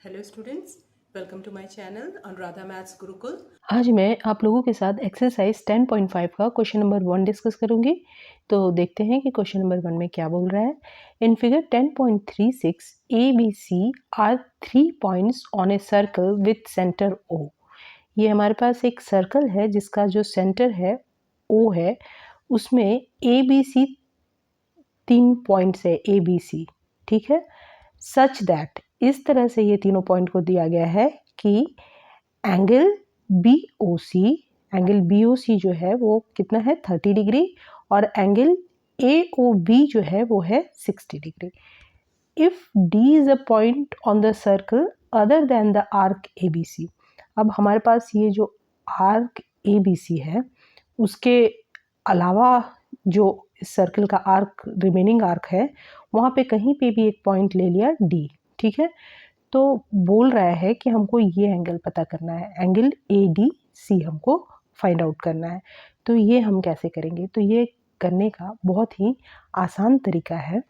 Hello students, welcome to my channel Anuradha maths Gurukul. आज मैं आप लोगों के साथ एक्सरसाइज 10.5 का क्वेश्चन नंबर 1 डिस्कस करूंगी। तो देखते हैं कि क्वेश्चन नंबर 1 में क्या बोल रहा है। In figure 10.36 A B C are 3 points on a circle with centre O. ये हमारे पास एक सर्कल है जिसका जो सेंटर है ओ है, उसमें ए बी सी 3 पॉइंट्स है ए बी सी, ठीक है। सच दैट, इस तरह से ये तीनों पॉइंट को दिया गया है कि एंगल बी ओ सी जो है वो कितना है 30 डिग्री और एंगल ए ओ बी जो है वो है 60 degree. If D is a point on the circle other than the arc A B C. अब हमारे पास ये जो आर्क ए बी सी है उसके अलावा जो सर्कल का आर्क रिमेनिंग आर्क है वहाँ पे कहीं पे भी एक पॉइंट ले लिया डी, ठीक है। तो बोल रहा है कि हमको ये एंगल पता करना है, एंगल ए डी सी हमको फाइंड आउट करना है। तो ये हम कैसे करेंगे? तो ये करने का बहुत ही आसान तरीका है।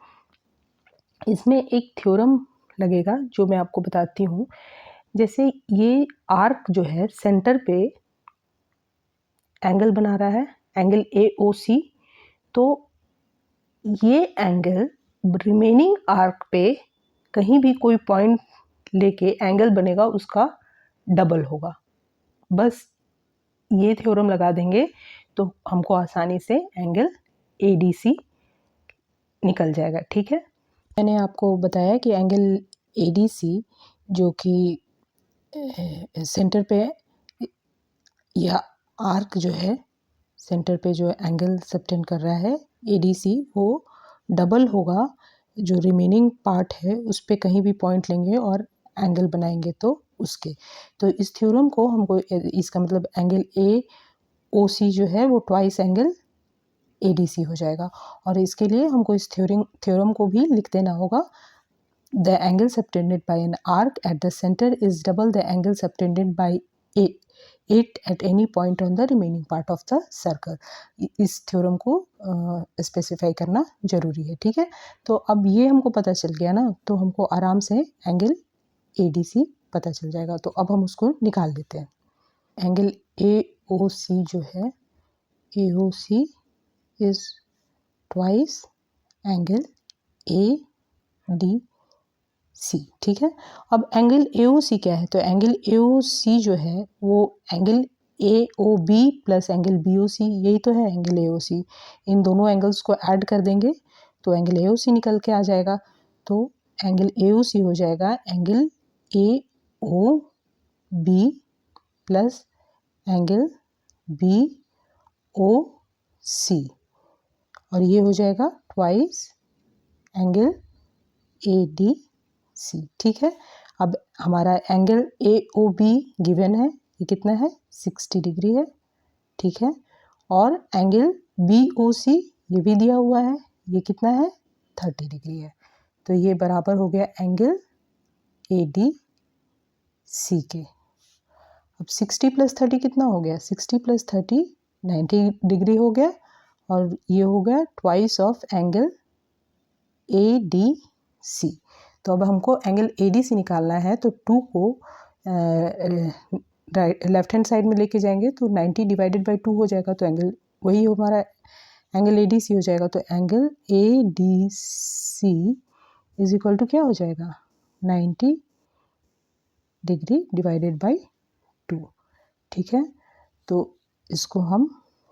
इसमें एक थ्योरम लगेगा जो मैं आपको बताती हूँ। जैसे ये आर्क जो है सेंटर पे एंगल बना रहा है, एंगल ए ओ सी। तो ये एंगल रिमेनिंग आर्क पे कहीं भी कोई पॉइंट लेके एंगल बनेगा उसका डबल होगा। बस ये थ्योरम लगा देंगे तो हमको आसानी से एंगल ए डी सी निकल जाएगा, ठीक है। मैंने आपको बताया कि एंगल ए डी सी जो कि सेंटर पे या आर्क जो है सेंटर पे जो एंगल सबटेंड कर रहा है ए डी सी, वो डबल होगा जो रिमेनिंग पार्ट है उस पर कहीं भी पॉइंट लेंगे और एंगल बनाएंगे तो उसके। तो इस थ्योरम को हमको, इसका मतलब एंगल ए ओ सी जो है वो twice angle A D C हो जाएगा। और इसके लिए हमको इस थ्योरम को भी लिख देना होगा। The angle subtended bye an arc at the centre is double the angle subtended bye it at any point on the remaining part of the circle. इस थ्योरम को स्पेसिफाई करना जरूरी है, ठीक है। तो अब ये हमको पता चल गया ना, तो हमको आराम से एंगल ए डी सी पता चल जाएगा। तो अब हम उसको निकाल देते हैं। एंगल ए ओ सी जो है, A O C is twice angle A D C, ठीक है। अब एंगल ए ओ सी क्या है? तो एंगल ए ओ सी जो है वो angle A O B plus angle B O C, यही तो है एंगल ए ओ सी। इन दोनों एंगल्स को ऐड कर देंगे तो एंगल ए ओ सी निकल के आ जाएगा। तो एंगल ए ओ सी हो जाएगा angle A O B plus angle B O C, और ये हो जाएगा twice angle A D C, ठीक है। अब हमारा angle A O B given है, ये कितना है 60 डिग्री है, ठीक है। और एंगल बी ओ सी ये भी दिया हुआ है, ये कितना है 30 डिग्री है। तो ये बराबर हो गया एंगल ए डी सी के। अब 60 प्लस 30 कितना हो गया? 60 प्लस 30 90 डिग्री हो गया, और ये हो गया twice of angle A D C. तो अब हमको एंगल ए डी सी निकालना है, तो 2 को लेफ्ट हैंड साइड में लेके जाएंगे तो 90 डिवाइडेड बाई 2 हो जाएगा। तो एंगल वही हमारा एंगल ए डी सी हो जाएगा। तो angle A D C is equal to क्या हो जाएगा? 90 डिग्री डिवाइडेड बाई 2, ठीक है। तो इसको हम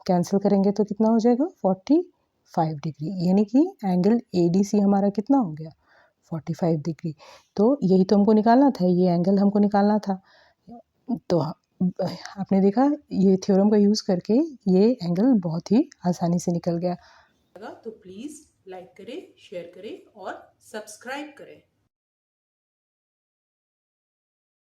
कैंसिल करेंगे तो कितना हो जाएगा? 45 डिग्री, यानी कि एंगल ए डी सी हमारा कितना हो गया? 45 डिग्री। तो यही तो हमको निकालना था, ये एंगल हमको निकालना था। तो आपने देखा ये थ्योरम का यूज़ करके ये एंगल बहुत ही आसानी से निकल गया। तो प्लीज़ लाइक करें, शेयर करें और सब्सक्राइब करें।